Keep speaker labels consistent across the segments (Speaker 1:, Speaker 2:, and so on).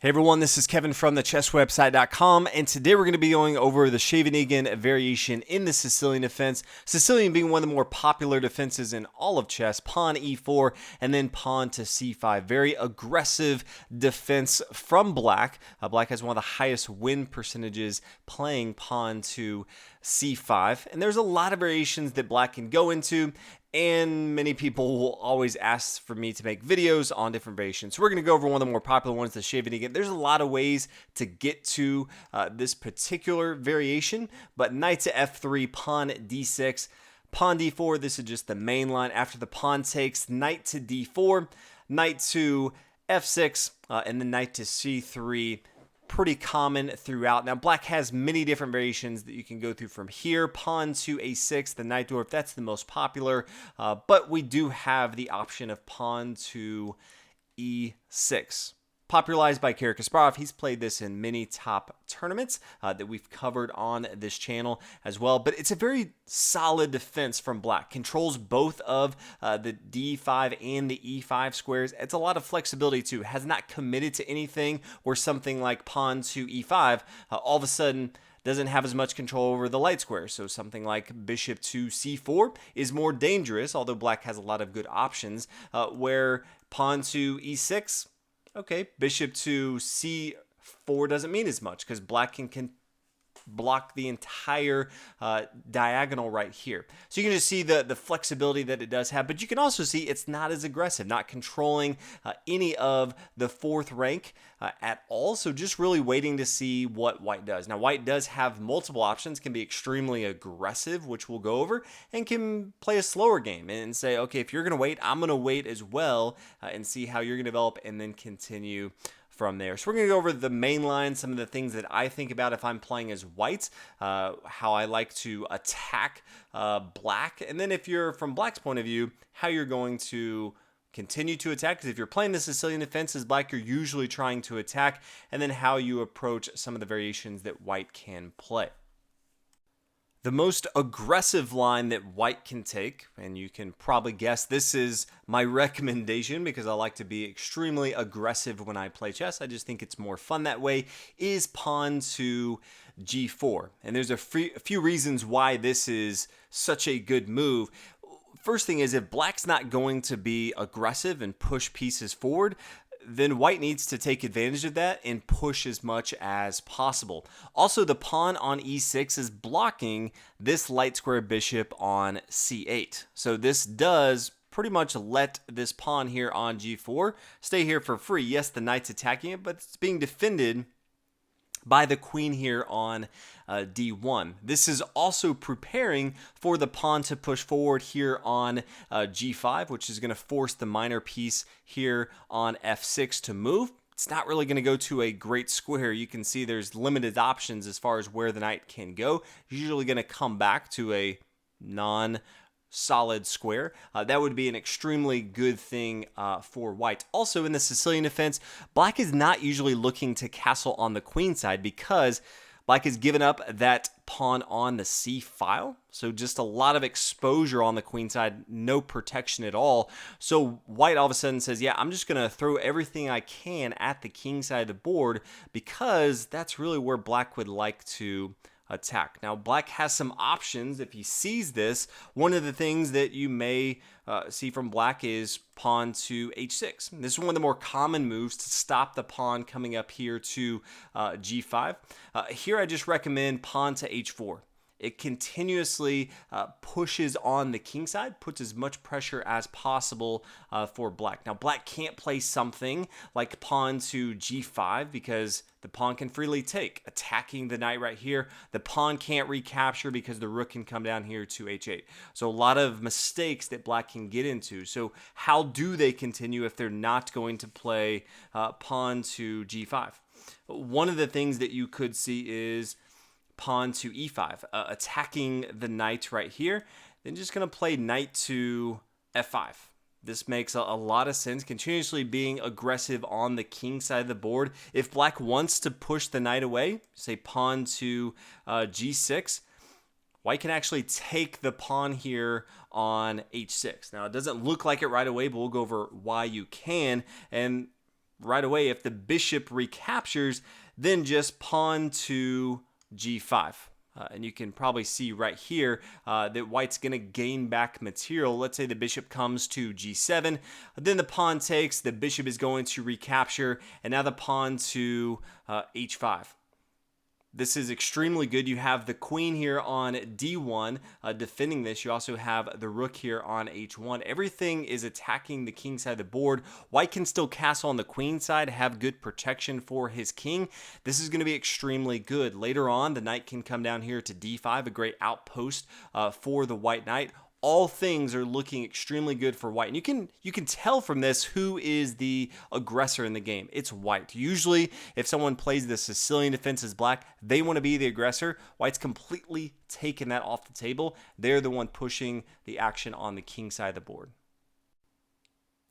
Speaker 1: Hey everyone, this is Kevin from the chesswebsite.com, and today we're going to be going over the Scheveningen variation in the Sicilian defense. Sicilian being one of the more popular defenses in all of chess, pawn e4 and then pawn to c5. Very aggressive defense from Black. Black has one of the highest win percentages playing pawn to c5, and there's a lot of variations that Black can go into. And many people will always ask for me to make videos on different variations. So we're going to go over one of the more popular ones, the Scheveningen. There's a lot of ways to get to this particular variation, but knight to f3, pawn d6, pawn d4. This is just the main line. After the pawn takes, knight to d4, knight to f6, and then knight to c3. Pretty common throughout. Now, Black has many different variations that you can go through from here. Pawn to a6, the knight dwarf, that's the most popular, but we do have the option of pawn to e6. Popularized by Garry Kasparov. He's played this in many top tournaments that we've covered on this channel as well. But it's a very solid defense from Black. Controls both of the d5 and the e5 squares. It's a lot of flexibility too. Has not committed to anything where something like pawn to e5 all of a sudden doesn't have as much control over the light square. So something like bishop to c4 is more dangerous, although Black has a lot of good options, where pawn to e6, okay, bishop to c4 doesn't mean as much because Black can block the entire diagonal right here. So you can just see the flexibility that it does have, but you can also see it's not as aggressive, not controlling any of the fourth rank at all. So just really waiting to see what White does. Now, White does have multiple options, can be extremely aggressive, which we'll go over, and can play a slower game and say, okay, if you're going to wait, I'm going to wait as well and see how you're going to develop and then continue from there. So we're going to go over the main line, some of the things that I think about if I'm playing as White, how I like to attack Black, and then if you're from Black's point of view, how you're going to continue to attack, because if you're playing the Sicilian defense as Black, you're usually trying to attack, and then how you approach some of the variations that White can play. The most aggressive line that White can take, and you can probably guess this is my recommendation because I like to be extremely aggressive when I play chess. I just think it's more fun that way, is pawn to g4. And there's a few reasons why this is such a good move. First thing is, if Black's not going to be aggressive and push pieces forward, then White needs to take advantage of that and push as much as possible. Also, the pawn on e6 is blocking this light square bishop on c8. So this does pretty much let this pawn here on g4 stay here for free. Yes, the knight's attacking it, but it's being defended by the queen here on d1. This is also preparing for the pawn to push forward here on g5, which is going to force the minor piece here on f6 to move. It's not really going to go to a great square. You can see there's limited options as far as where the knight can go. Usually going to come back to a solid square. That would be an extremely good thing for White. Also, in the Sicilian defense, Black is not usually looking to castle on the queen side because Black has given up that pawn on the c file. So just a lot of exposure on the queen side, no protection at all. So White all of a sudden says, yeah, I'm just going to throw everything I can at the king side of the board because that's really where Black would like to attack. Now, Black has some options if he sees this. One of the things that you may see from Black is pawn to h6. This is one of the more common moves to stop the pawn coming up here to g5. Here I just recommend pawn to h4. It continuously pushes on the king side, puts as much pressure as possible for Black. Now, Black can't play something like pawn to g5 because the pawn can freely take, attacking the knight right here. The pawn can't recapture because the rook can come down here to h8. So a lot of mistakes that Black can get into. So how do they continue if they're not going to play pawn to g5? One of the things that you could see is pawn to e5, attacking the knight right here. Then just going to play knight to f5. This makes a lot of sense, continuously being aggressive on the king side of the board. If Black wants to push the knight away, say pawn to g6, White can actually take the pawn here on h6. Now, it doesn't look like it right away, but we'll go over why you can. And right away, if the bishop recaptures, then just pawn to g5. And you can probably see right here that white's going to gain back material. Let's say the bishop comes to g7, then the pawn takes, the bishop is going to recapture, and now the pawn to h5. This is extremely good. You have the queen here on d1 defending this. You also have the rook here on h1. Everything is attacking the king side of the board. White can still castle on the queen side, have good protection for his king. This is going to be extremely good. Later on, the knight can come down here to d5, a great outpost for the white knight. All things are looking extremely good for white. And you can tell from this who is the aggressor in the game. It's white. Usually, if someone plays the Sicilian defense as black, they want to be the aggressor. White's completely taken that off the table. They're the one pushing the action on the king side of the board.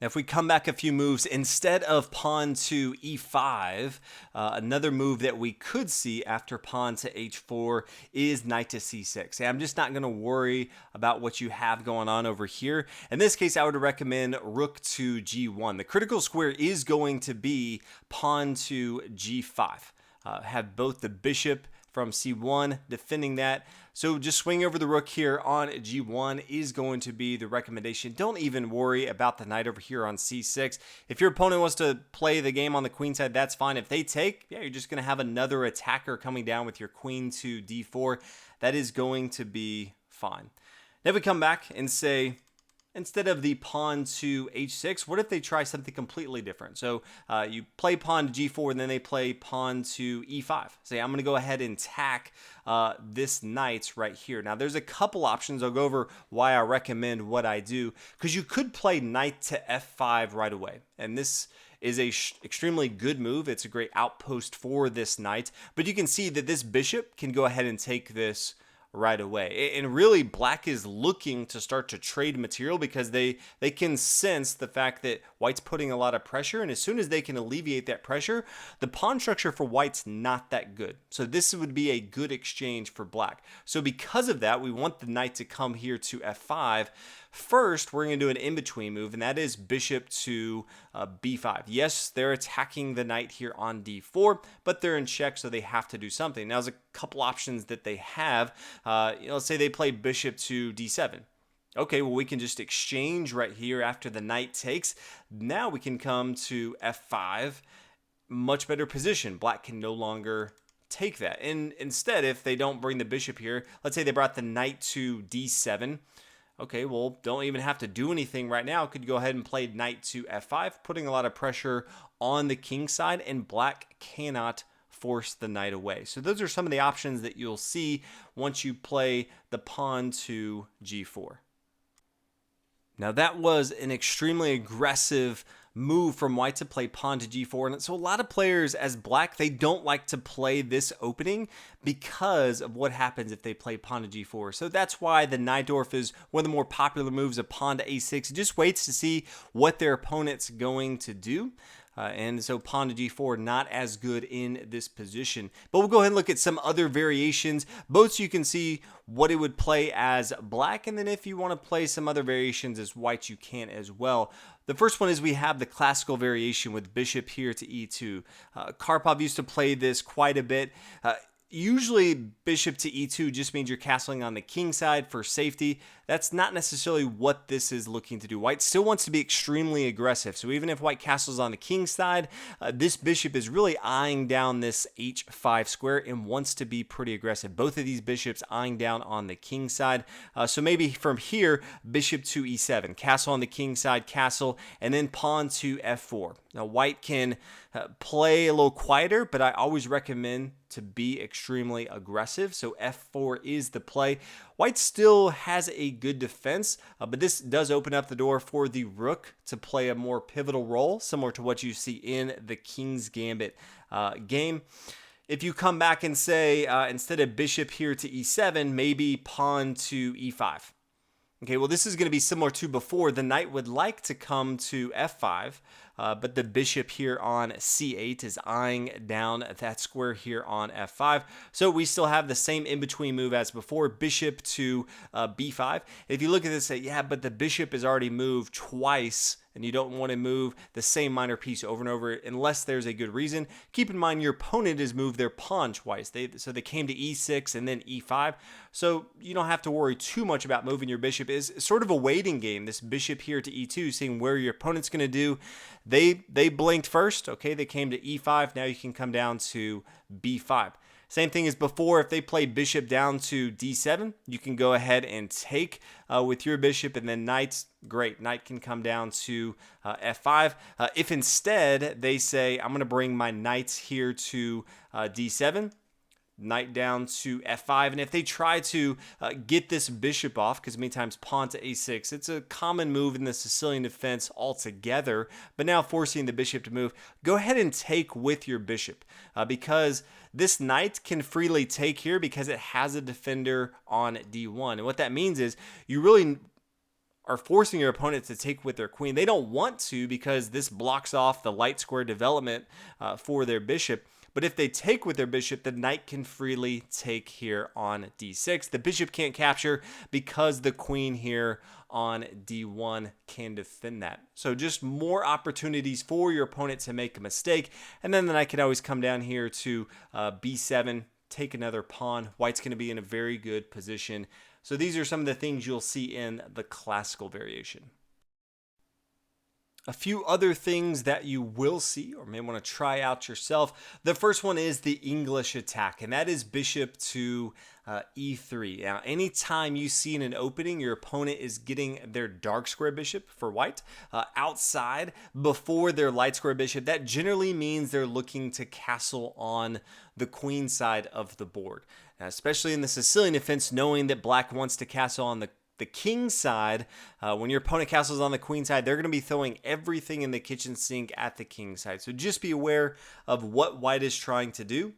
Speaker 1: Now, if we come back a few moves, instead of pawn to e5, another move that we could see after pawn to h4 is knight to c6. I'm just not going to worry about what you have going on over here. In this case, I would recommend rook to g1. The critical square is going to be pawn to g5. Have both the bishop from c1 defending that. So just swing over the rook here on g1 is going to be the recommendation. Don't even worry about the knight over here on c6. If your opponent wants to play the game on the queen side, that's fine. If they take, yeah, you're just going to have another attacker coming down with your queen to d4. That is going to be fine. Now if we come back and say, instead of the pawn to h6, what if they try something completely different? So you play pawn to g4, and then they play pawn to e5. Say, I'm going to go ahead and tack this knight right here. Now, there's a couple options. I'll go over why I recommend what I do, because you could play knight to f5 right away. And this is a extremely good move. It's a great outpost for this knight. But you can see that this bishop can go ahead and take this right away. And really, black is looking to start to trade material because they can sense the fact that white's putting a lot of pressure, and as soon as they can alleviate that pressure, the pawn structure for white's not that good. So this would be a good exchange for black. So because of that, we want the knight to come here to f5. First, we're going to do an in-between move, and that is bishop to b5. Yes, they're attacking the knight here on d4, but they're in check, so they have to do something. Now, there's a couple options that they have. Let's say they play bishop to d7. Okay, well, we can just exchange right here after the knight takes. Now we can come to f5. Much better position. Black can no longer take that. And instead, if they don't bring the bishop here, let's say they brought the knight to d7. Okay, well, don't even have to do anything right now. Could go ahead and play knight to f5, putting a lot of pressure on the king side, and black cannot force the knight away. So those are some of the options that you'll see once you play the pawn to g4. Now, that was an extremely aggressive move from white to play pawn to g4. And so a lot of players as black, they don't like to play this opening because of what happens if they play pawn to g4. So that's why the Najdorf is one of the more popular moves of pawn to a6. It just waits to see what their opponent's going to do. And so pawn to g4, not as good in this position. But we'll go ahead and look at some other variations, both so you can see what it would play as black, and then if you want to play some other variations as white, you can as well. The first one is we have the classical variation with bishop here to e2. Karpov used to play this quite a bit. Usually bishop to e2 just means you're castling on the king side for safety. That's not necessarily what this is looking to do. White still wants to be extremely aggressive. So even if white castles on the king side, this bishop is really eyeing down this h5 square and wants to be pretty aggressive. Both of these bishops eyeing down on the king side. So maybe from here, bishop to e7, castle on the king side, castle, and then pawn to f4. Now white can play a little quieter, but I always recommend to be extremely aggressive. So f4 is the play. White still has a good defense, but this does open up the door for the rook to play a more pivotal role, similar to what you see in the King's Gambit game. If you come back and say, instead of bishop here to e7, maybe pawn to e5. Okay, well, this is going to be similar to before. The knight would like to come to f5, but the bishop here on c8 is eyeing down that square here on f5. So we still have the same in-between move as before, bishop to b5. If you look at this, say, yeah, but the bishop is already moved twice, and you don't want to move the same minor piece over and over unless there's a good reason. Keep in mind your opponent has moved their pawn twice. So they came to e6 and then e5. So you don't have to worry too much about moving your bishop. It's sort of a waiting game, this bishop here to e2, seeing where your opponent's going to do. They blinked first. Okay, they came to e5. Now you can come down to b5. Same thing as before. If they play bishop down to d7, you can go ahead and take with your bishop, and then knight, great. Knight can come down to f5. If instead they say, I'm going to bring my knights here to d7, knight down to f5, and if they try to get this bishop off, because many times pawn to a6, it's a common move in the Sicilian defense altogether, but now forcing the bishop to move, go ahead and take with your bishop, because this knight can freely take here because it has a defender on d1, and what that means is you really are forcing your opponent to take with their queen. They don't want to because this blocks off the light square development for their bishop. But if they take with their bishop, the knight can freely take here on d6. The bishop can't capture because the queen here on d1 can defend that. So just more opportunities for your opponent to make a mistake. And then the knight can always come down here to b7, take another pawn. White's going to be in a very good position. So these are some of the things you'll see in the classical variation. A few other things that you will see or may want to try out yourself. The first one is the English attack, and that is bishop to e3. Now, anytime you see in an opening your opponent is getting their dark square bishop for white outside before their light square bishop, that generally means they're looking to castle on the queen side of the board. Now, especially in the Sicilian defense, knowing that black wants to castle on the king side, when your opponent castles on the queen side, they're going to be throwing everything in the kitchen sink at the king side. So just be aware of what white is trying to do.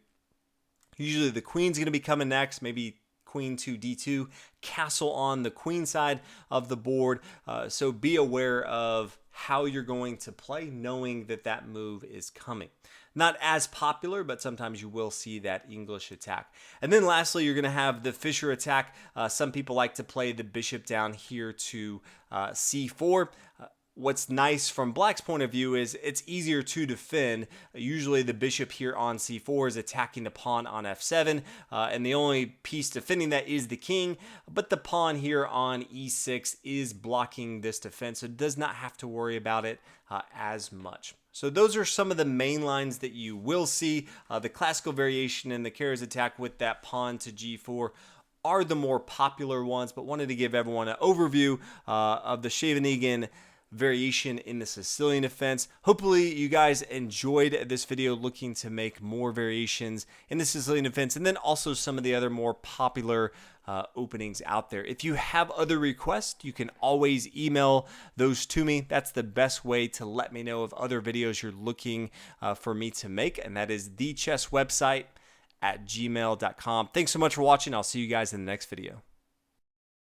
Speaker 1: Usually the queen's going to be coming next, maybe queen to d2, castle on the queen side of the board. So be aware of how you're going to play, knowing that that move is coming. Not as popular, but sometimes you will see that English attack. And then lastly, you're going to have the Fischer attack. Some people like to play the bishop down here to c4. What's nice from black's point of view is it's easier to defend. Usually the bishop here on c4 is attacking the pawn on f7, and the only piece defending that is the king, but the pawn here on e6 is blocking this defense, so it does not have to worry about it as much. So those are some of the main lines that you will see. The classical variation and the carriers attack with that pawn to g4 are the more popular ones, but wanted to give everyone an overview of the Scheveningen variation in the Sicilian defense. Hopefully you guys enjoyed this video, looking to make more variations in the Sicilian defense, and then also some of the other more popular openings out there. If you have other requests, you can always email those to me. That's the best way to let me know of other videos you're looking for me to make, and that is thechesswebsite@gmail.com. Thanks so much for watching. I'll see you guys in the next video.